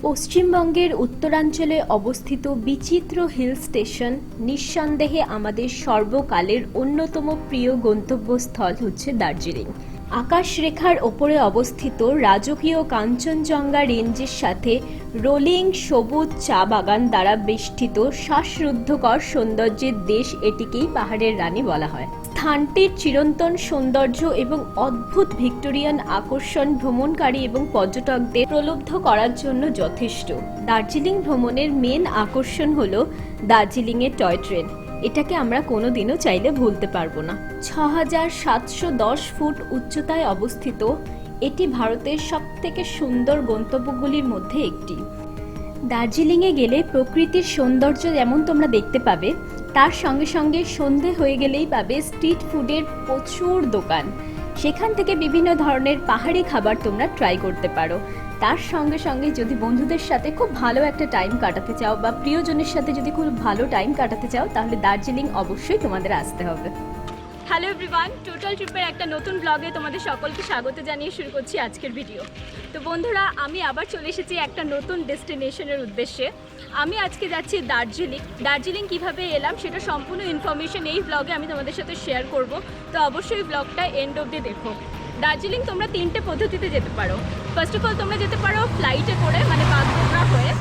পশ্চিমবঙ্গের উত্তরাঞ্চলে অবস্থিত বিচিত্র হিল স্টেশন নিঃসন্দেহে আমাদের সর্বকালের অন্যতম প্রিয় গন্তব্যস্থল হচ্ছে দার্জিলিং। আকাশরেখার ওপরে অবস্থিত রাজকীয় কাঞ্চনজঙ্ঘা রেঞ্জের সাথে রোলিং সবুজ চা বাগান দ্বারা বেষ্টিত শ্বাসরুদ্ধকর সৌন্দর্যের দেশ এটিকেই পাহাড়ের রানী বলা হয়। স্থানটির চিরন্তন সৌন্দর্য এবং অদ্ভুত ভিক্টোরিয়ান আকর্ষণ ভ্রমণকারী এবং পর্যটকদের প্রলুব্ধ করার জন্য যথেষ্ট। দার্জিলিং ভ্রমণের মেন আকর্ষণ হলো দার্জিলিংয়ের টয় ট্রেন। এটাকে আমরা কোনোদিনও চাইলে ভুলতে পারবো না। ৬৭১০ ফুট উচ্চতায় অবস্থিত এটি ভারতের সবথেকে সুন্দর গন্তব্যগুলির মধ্যে একটি। দার্জিলিংয়ে গেলে প্রকৃতির সৌন্দর্য যেমন তোমরা দেখতে পাবে, তার সঙ্গে সঙ্গে সন্ধে হয়ে গেলেই পাবে স্ট্রিট ফুডের প্রচুর দোকান। সেখান থেকে বিভিন্ন ধরনের পাহাড়ি খাবার তোমরা ট্রাই করতে পারো। তার সঙ্গে সঙ্গে যদি বন্ধুদের সাথে খুব ভালো একটা টাইম কাটাতে চাও বা প্রিয়জনের সাথে যদি খুব ভালো টাইম কাটাতে চাও, তাহলে দার্জিলিং অবশ্যই তোমাদের আসতে হবে। হ্যালো এভরিওয়ান, টোটাল ট্রিপের একটা নতুন ব্লগে তোমাদের সকলকে স্বাগত জানিয়ে শুরু করছি আজকের ভিডিও। তো বন্ধুরা, আমি আবার চলে এসেছি একটা নতুন ডেস্টিনেশনের উদ্দেশ্যে। আমি আজকে যাচ্ছি দার্জিলিং। দার্জিলিং কিভাবে এলাম সেটা সম্পূর্ণ ইনফরমেশন এই ব্লগে আমি তোমাদের সাথে শেয়ার করব। তো অবশ্যই ব্লগটা এন্ড অবধি দেখো। দার্জিলিং তোমরা তিনটে পদ্ধতিতে যেতে পারো। ফার্স্ট অফ অল তোমরা যেতে পারো ফ্লাইটে করে, মানে বাগডোগরা হয়ে।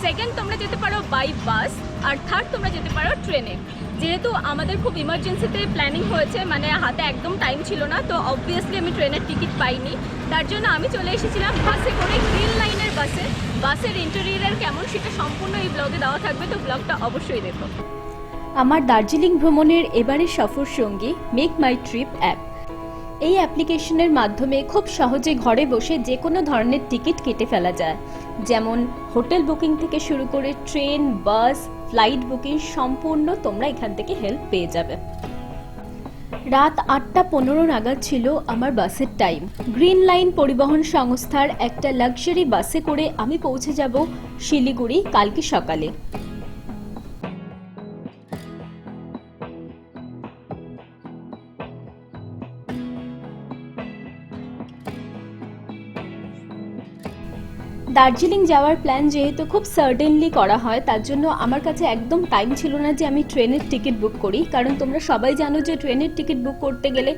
সেকেন্ড তোমরা যেতে পারো বাই বাস। আর থার্ড তোমরা যেতে পারো ট্রেনে। যেহেতু আমাদের খুব ইমার্জেন্সিতে প্ল্যানিং হয়েছে, মানে হাতে একদম টাইম ছিল না, তো অবভিয়াসলি আমি ট্রেনের টিকিট পাইনি। তার জন্য আমি চলে এসেছিলাম বাসে করে, গ্রিন লাইনের বাসে। বাসের ইন্টেরিয়র কেমন সেটা সম্পূর্ণ এই ব্লগে দেওয়া থাকবে, তো ব্লগটা অবশ্যই দেখো। আমার দার্জিলিং ভ্রমণের এবারের সফর সঙ্গী মেক মাই ট্রিপ অ্যাপ। এই অ্যাপ্লিকেশনের মাধ্যমে খুব সহজে ঘরে বসে যে কোনো ধরনের টিকিট কেটে ফেলা যায়, যেমন হোটেল বুকিং থেকে শুরু করে ট্রেন, বাস, ফ্লাইট বুকিং সম্পূর্ণ তোমরা এখান থেকে হেল্প পেয়ে যাবে। রাত ৮টা ১৫ নাগাদ ছিল আমার বাসের টাইম। গ্রিন লাইন পরিবহন সংস্থার একটা লাক্সারি বাসে করে আমি পৌঁছে যাব শিলিগুড়ি কালকে সকালে। দার্জিলিং যাওয়ার প্ল্যান যেহেতু খুব সাডেনলি করা হয়, তার জন্য আমার কাছে একদম টাইম ছিল না যে আমি ট্রেনের টিকিট বুক করি। কারণ তোমরা সবাই জানো যে ট্রেনের টিকিট বুক করতে গেলে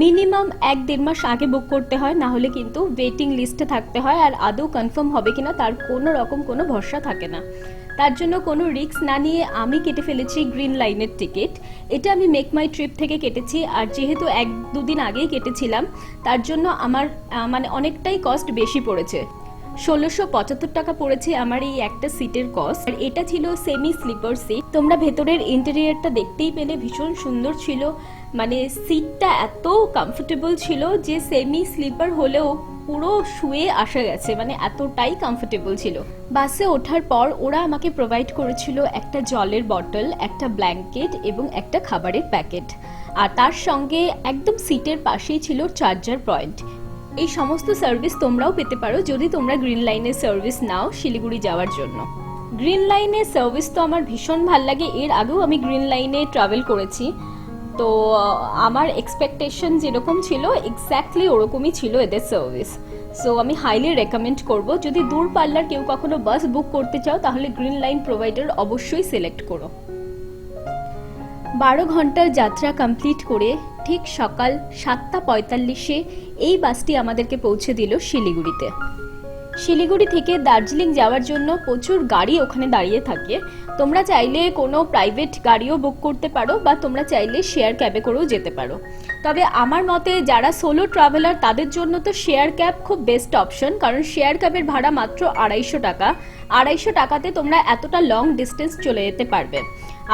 মিনিমাম ১-১.৫ মাস আগে বুক করতে হয়, না হলে কিন্তু ওয়েটিং লিস্টে থাকতে হয়, আর আদৌ কনফার্ম হবে কিনা তার কোনো রকম কোনো ভরসা থাকে না। তার জন্য কোনো রিস্ক না নিয়ে আমি কেটে ফেলেছি গ্রিন লাইনের টিকিট। এটা আমি মেক মাই ট্রিপ থেকে কেটেছি, আর যেহেতু ১-২ দিন আগেই কেটেছিলাম, তার জন্য আমার মানে অনেকটাই কস্ট বেশি পড়েছে। ১৬৭৫ টাকা পড়েছে আমার এই একটা সিটের কস্ট। আর এটা ছিল সেমি স্লিপার সিট। তোমরা ভেতরের ইন্টেরিয়রটা দেখতেই পেলে, ভীষণ সুন্দর ছিল। মানে সিটটা এত কমফোর্টেবল ছিল যে সেমি স্লিপার হলেও পুরো শুয়ে আসা গেছে, মানে এতটাই কমফোর্টেবল ছিল। বাসে ওঠার পর ওরা আমাকে প্রোভাইড করেছিল একটা জলের বটল, একটা ব্ল্যাঙ্কেট এবং একটা খাবারের প্যাকেট। আর তার সঙ্গে একদম সিটের পাশেই ছিল চার্জার পয়েন্ট। এই সমস্ত সার্ভিস তোমরাও পেতে পারো যদি তোমরা গ্রিন লাইনের সার্ভিস নাও শিলিগুড়ি যাওয়ার জন্য। গ্রিন লাইনের সার্ভিস তো আমার ভীষণ ভাল লাগে। এর আগেও আমি গ্রিন লাইনে ট্রাভেল করেছি, তো আমার এক্সপেকটেশন যেরকম ছিল এক্স্যাক্টলি ওরকমই ছিল এদের সার্ভিস। সো আমি হাইলি রেকমেন্ড করব, যদি দূর পাল্লার কেউ কখনো বাস বুক করতে চাও তাহলে গ্রিন লাইন প্রোভাইডার অবশ্যই সিলেক্ট করো। ১২ ঘন্টার যাত্রা কমপ্লিট করে ঠিক সকাল ৭টা ৪৫-এ এই বাসটি আমাদেরকে পৌঁছে দিল শিলিগুড়িতে। শিলিগুড়ি থেকে দার্জিলিং যাওয়ার জন্য প্রচুর গাড়ি ওখানে দাঁড়িয়ে থাকে। তোমরা চাইলে কোনো প্রাইভেট গাড়িও বুক করতে পারো বা তোমরা চাইলে শেয়ার ক্যাবে করেও যেতে পারো। তবে আমার মতে যারা সোলো ট্রাভেলার তাদের জন্য তো শেয়ার ক্যাব খুব বেস্ট অপশন, কারণ শেয়ার ক্যাবের ভাড়া মাত্র ২৫০ টাকা। ২৫০ টাকাতে তোমরা এতটা লং ডিস্টেন্স চলে যেতে পারবে।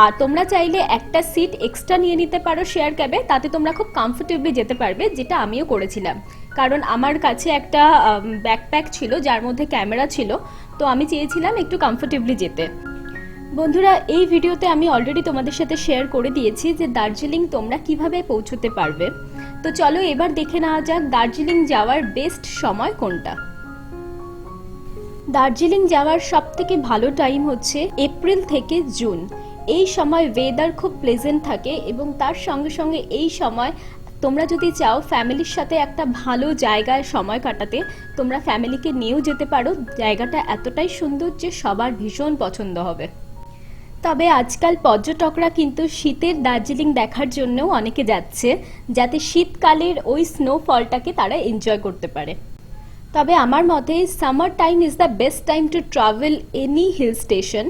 আর তোমরা চাইলে একটা সিট এক্সট্রা নিয়ে নিতে পারো শেয়ার ক্যাবে, তাতে তোমরা খুব কমফোর্টেবলি যেতে পারবে, যেটা আমিও করেছিলাম। কারণ আমার কাছে একটা ব্যাকপ্যাক ছিল যার মধ্যে ক্যামেরা ছিল, তো আমি চেয়েছিলাম একটু কমফোর্টেবলি যেতে। বন্ধুরা, এই ভিডিওতে আমি অলরেডি তোমাদের সাথে শেয়ার করে দিয়েছি যে দার্জিলিং তোমরা কিভাবে পৌঁছতে পারবে। তো চলো এবার দেখে নেওয়া যাক দার্জিলিং যাওয়ার বেস্ট সময় কোনটা। দার্জিলিং যাওয়ার সবথেকে ভালো টাইম হচ্ছে এপ্রিল থেকে জুন। এই সময় ওয়েদার খুব প্লেজেন্ট থাকে এবং তার সঙ্গে সঙ্গে এই সময় তোমরা যদি চাও ফ্যামিলির সাথে একটা ভালো জায়গায় সময় কাটাতে, তোমরা ফ্যামিলিকে নিয়েও যেতে পারো। জায়গাটা এতটাই সুন্দর যে সবার ভীষণ পছন্দ হবে। তবে আজকাল পর্যটকরা কিন্তু শীতের দার্জিলিং দেখার জন্যও অনেকে যাচ্ছে, যাতে শীতকালের ওই স্নোফলটাকে তারা এনজয় করতে পারে। তবে আমার মতে summer time is the best time to travel any hill station.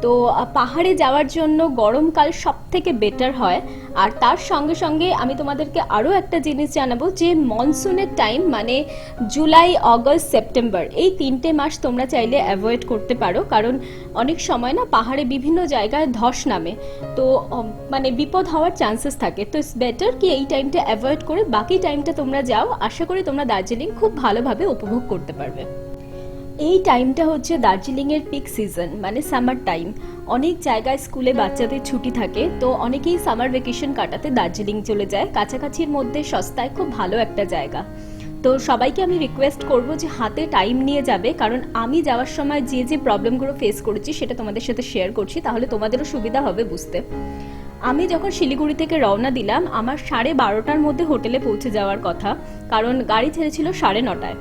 তো পাহাড়ে যাওয়ার জন্য গরমকাল সব থেকে বেটার হয়। আর তার সঙ্গে সঙ্গে আমি তোমাদেরকে আরও একটা জিনিস জানাবো যে মনসুনের টাইম মানে জুলাই, অগস্ট, সেপ্টেম্বর, এই 3টে মাস তোমরা চাইলে অ্যাভয়েড করতে পারো, কারণ অনেক সময় না পাহাড়ে বিভিন্ন জায়গায় ধস নামে, তো মানে বিপদ হওয়ার চান্সেস থাকে। তো ইটস বেটার কি এই টাইমটা অ্যাভয়েড করে বাকি টাইমটা তোমরা যাও। আশা করি তোমরা দার্জিলিং খুব ভালোভাবে উপভোগ করতে পারবে। এই টাইমটা হচ্ছে দার্জিলিংয়ের পিক সিজন মানে সামার টাইম। অনেক জায়গায় স্কুলে বাচ্চাদের ছুটি থাকে, তো অনেকেই সামার ভ্যাকেশন কাটাতে দার্জিলিং চলে যায়। কাছাকাছির মধ্যে সস্তায় খুব ভালো একটা জায়গা। তো সবাইকে আমি রিকোয়েস্ট করব যে হাতে টাইম নিয়ে যাবে, কারণ আমি যাওয়ার সময় যে যে প্রবলেমগুলো ফেস করেছি সেটা তোমাদের সাথে শেয়ার করছি, তাহলে তোমাদেরও সুবিধা হবে বুঝতে। আমি যখন শিলিগুড়ি থেকে রওনা দিলাম, আমার 12:30টার মধ্যে হোটেলে পৌঁছে যাওয়ার কথা, কারণ গাড়ি ছেড়েছিল 9:30টায়।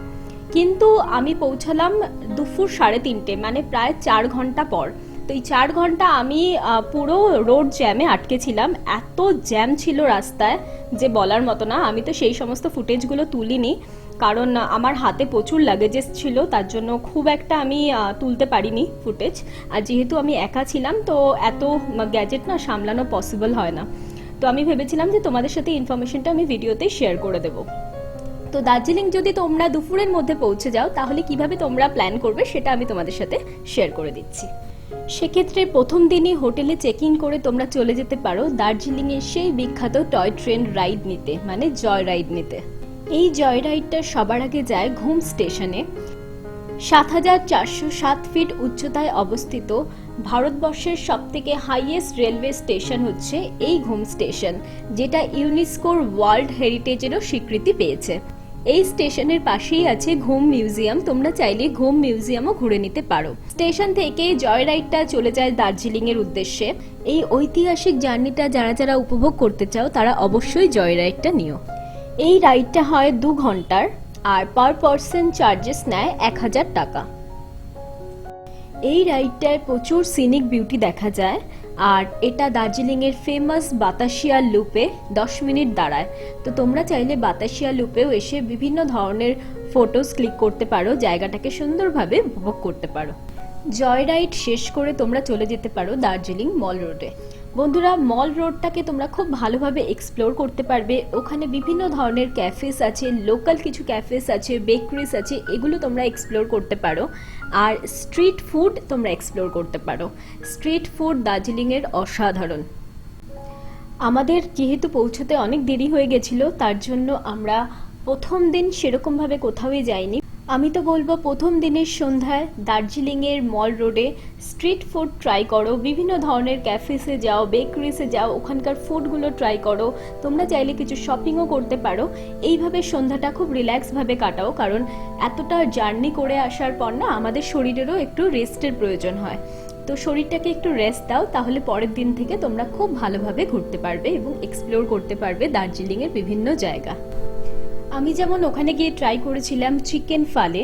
কিন্তু আমি পৌঁছালাম দুপুর 3:30, মানে প্রায় 4 ঘন্টা পর। তো এই 4 ঘন্টা আমি পুরো রোড জ্যামে আটকে ছিলাম। এত জ্যাম ছিল রাস্তায় যে বলার মতো না। আমি তো সেই সমস্ত ফুটেজগুলো তুলিনি, কারণ আমার হাতে প্রচুর লাগেজেস ছিল, তার জন্য খুব একটা আমি তুলতে পারিনি ফুটেজ। আর যেহেতু আমি একা ছিলাম, তো এত গ্যাজেট না সামলানো পসিবল হয় না। তো আমি ভেবেছিলাম যে তোমাদের সাথে ইনফরমেশনটা আমি ভিডিওতেই শেয়ার করে দেবো। তো দার্জিলিং যদি তোমরা দুপুরের মধ্যে পৌঁছে যাও, তাহলে কিভাবে তোমরা প্ল্যান করবে সেটা আমি তোমাদের সাথে শেয়ার করে দিচ্ছি। সেক্ষেত্রে প্রথম দিনই হোটেলে চেকিং করে তোমরা চলে যেতে পারো দার্জিলিংয়ের সেই বিখ্যাত টয় ট্রেন রাইড নিতে, মানে জয় রাইড নিতে। এই জয় রাইডটা সবার আগে যায় ঘুম স্টেশনে। 7,407 ফিট উচ্চতায় অবস্থিত ভারতবর্ষের সবথেকে হাইয়েস্ট রেলওয়ে স্টেশন হচ্ছে এই ঘুম স্টেশন, যেটা ইউনেস্কোর ওয়ার্ল্ড হেরিটেজেরও স্বীকৃতি পেয়েছে। এই স্টেশনের পাশেই আছে ঘুম মিউজিয়াম, তোমরা চাইলে ঘুম মিউজিয়ামও ঘুরে নিতে পারো। স্টেশন থেকে জয় রাইডটা চলে যায় দার্জিলিং এর উদ্দেশ্যে। এই ঐতিহাসিক জার্নিটা যারা যারা উপভোগ করতে চাও তারা অবশ্যই জয় রাইডটা নিও। এই রাইডটা হয় 2 ঘন্টার, আর পার পারসন চার্জেস নেয় 1000 টাকা। এই রাইডটায় প্রচুর সিনিক বিউটি দেখা যায়, আর এটা দার্জিলিংয়ের ফেমাস বাতাসিয়া লুপে 10 মিনিট দাঁড়ায়। তো তোমরা চাইলে বাতাসিয়া লুপেও এসে বিভিন্ন ধরনের ফটোস ক্লিক করতে পারো, জায়গাটাকে সুন্দরভাবে উপভোগ করতে পারো। জয় রাইড শেষ করে তোমরা চলে যেতে পারো দার্জিলিং মল রোডে। বন্ধুরা, মল রোডটাকে তোমরা খুব ভালোভাবে এক্সপ্লোর করতে পারবে। ওখানে বিভিন্ন ধরনের ক্যাফেস আছে, লোকাল কিছু ক্যাফেস আছে, বেকারিজ আছে, এগুলো তোমরা এক্সপ্লোর করতে পারো। আর স্ট্রিট ফুড তোমরা এক্সপ্লোর করতে পারো। স্ট্রিট ফুড দার্জিলিংয়ের অসাধারণ। আমাদের যেহেতু পৌঁছতে অনেক দেরি হয়ে গেছিলো, তার জন্য আমরা প্রথম দিন সেরকমভাবে কোথাওই যাইনি। আমি তো বলবো প্রথম দিনের সন্ধ্যায় দার্জিলিংয়ের মল রোডে স্ট্রিট ফুড ট্রাই করো, বিভিন্ন ধরনের ক্যাফেসে যাও, বেকারিসে যাও, ওখানকার ফুডগুলো ট্রাই করো। তোমরা চাইলে কিছু শপিংও করতে পারো। এইভাবে সন্ধ্যাটা খুব রিল্যাক্সভাবে কাটাও, কারণ এতটা জার্নি করে আসার পর না আমাদের শরীরেরও একটু রেস্টের প্রয়োজন হয়। তো শরীরটাকে একটু রেস্ট দাও, তাহলে পরের দিন থেকে তোমরা খুব ভালোভাবে ঘুরতে পারবে এবং এক্সপ্লোর করতে পারবে দার্জিলিংয়ের বিভিন্ন জায়গা। আমি যেমন ওখানে গিয়ে ট্রাই করেছিলাম চিকেন ফালে।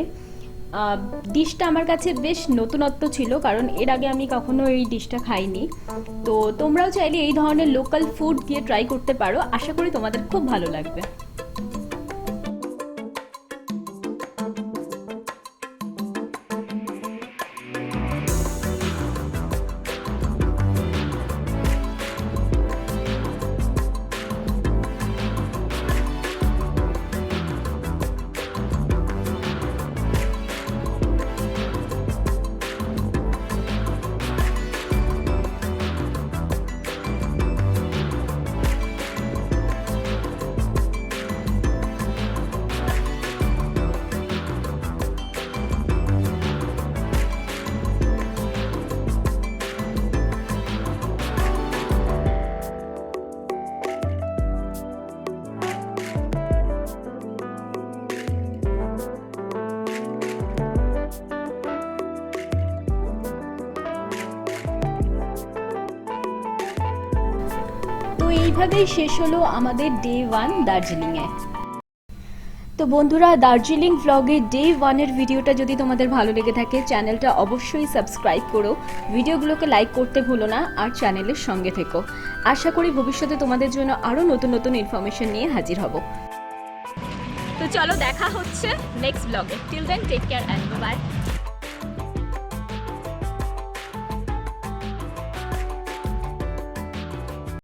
ডিশটা আমার কাছে বেশ নতুনত্ব ছিল, কারণ এর আগে আমি কখনো এই ডিশটা খাইনি। তো তোমরাও চাইলে এই ধরনের লোকাল ফুড গিয়ে ট্রাই করতে পারো, আশা করি তোমাদের খুব ভালো লাগবে। এইভাবেই শেষ হলো আমাদের ডে 1 দার্জিলিংয়ে। তো বন্ধুরা, দার্জিলিং ভ্লগের ডে 1-এর ভিডিওটা যদি তোমাদের ভালো লেগে থাকে চ্যানেলটা অবশ্যই সাবস্ক্রাইব করো, ভিডিওগুলোকে লাইক করতে ভুলো না, আর চ্যানেলের সঙ্গে থেকো। আশা করি ভবিষ্যতে তোমাদের জন্য আরও নতুন নতুন ইনফরমেশন নিয়ে হাজির হব। তো চলো দেখা হচ্ছে নেক্সট ব্লগে। Till then take care and by.